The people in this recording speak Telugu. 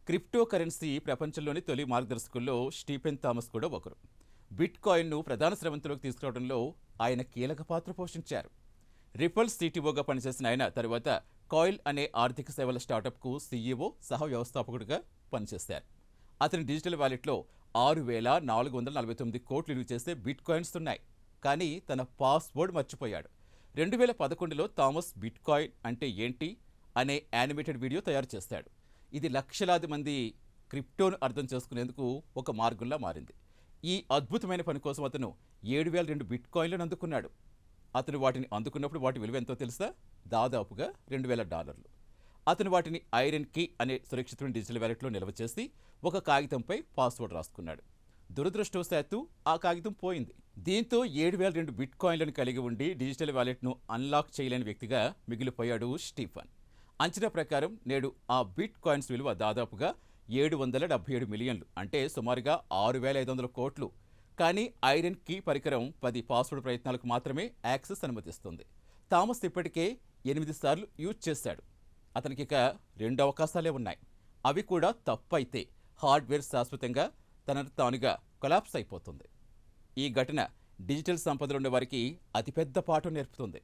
క్రిప్టో కరెన్సీ ప్రపంచంలోని తొలి మార్గదర్శకుల్లో స్టీఫెన్ థామస్ కూడా ఒకరు. బిట్ కాయిన్ను ప్రధాన స్రవంతిలోకి తీసుకురావడంలో ఆయన కీలక పాత్ర పోషించారు. రిపల్ సిటిఓగా పనిచేసిన ఆయన తరువాత కాయిల్ అనే ఆర్థిక సేవల స్టార్టప్కు సీఈఓ సహ వ్యవస్థాపకుడిగా పనిచేశారు. అతని డిజిటల్ వాలెట్లో 6,449 కోట్లు విలువ చేసే బిట్ కాయిన్స్ ఉన్నాయి. కానీ తన పాస్వర్డ్ మర్చిపోయాడు. 2011లో థామస్ బిట్ కాయిన్ అంటే ఏంటి అనే యానిమేటెడ్ వీడియో తయారు చేశాడు. ఇది లక్షలాది మంది క్రిప్టోను అర్థం చేసుకునేందుకు ఒక మార్గంలా మారింది. ఈ అద్భుతమైన పని కోసం అతను 7,002 బిట్ కాయిన్లను అందుకున్నాడు. అతను వాటిని అందుకున్నప్పుడు వాటి విలువ ఎంతో తెలుసా? దాదాపుగా $2,000. అతను వాటిని ఐరన్ కీ అనే సురక్షితమైన డిజిటల్ వ్యాలెట్లో నిల్వ చేసి ఒక కాగితంపై పాస్వర్డ్ రాసుకున్నాడు. దురదృష్టవశాత్తు ఆ కాగితం పోయింది. దీంతో 7,002 బిట్ కాయిన్లను కలిగి ఉండి డిజిటల్ వ్యాలెట్ను అన్లాక్ చేయలేని వ్యక్తిగా మిగిలిపోయాడు స్టీఫన్. అంచనా ప్రకారం నేడు ఆ బిట్ కాయిన్స్ విలువ దాదాపుగా 777 మిలియన్లు, అంటే సుమారుగా 6,500 కోట్లు. కానీ ఐరన్ కీ పరికరం 10 పాస్వర్డ్ ప్రయత్నాలకు మాత్రమే యాక్సెస్ అనుమతిస్తుంది. థామస్ ఇప్పటికే 8 సార్లు యూజ్ చేశాడు. అతనికి ఇక 2 అవకాశాలే ఉన్నాయి. అవి కూడా తప్పైతే హార్డ్వేర్ శాశ్వతంగా తనను తానుగా కొలాప్స్ అయిపోతుంది. ఈ ఘటన డిజిటల్ సంపదలు ఉన్న వారికి అతిపెద్ద పాఠం నేర్పుతుంది.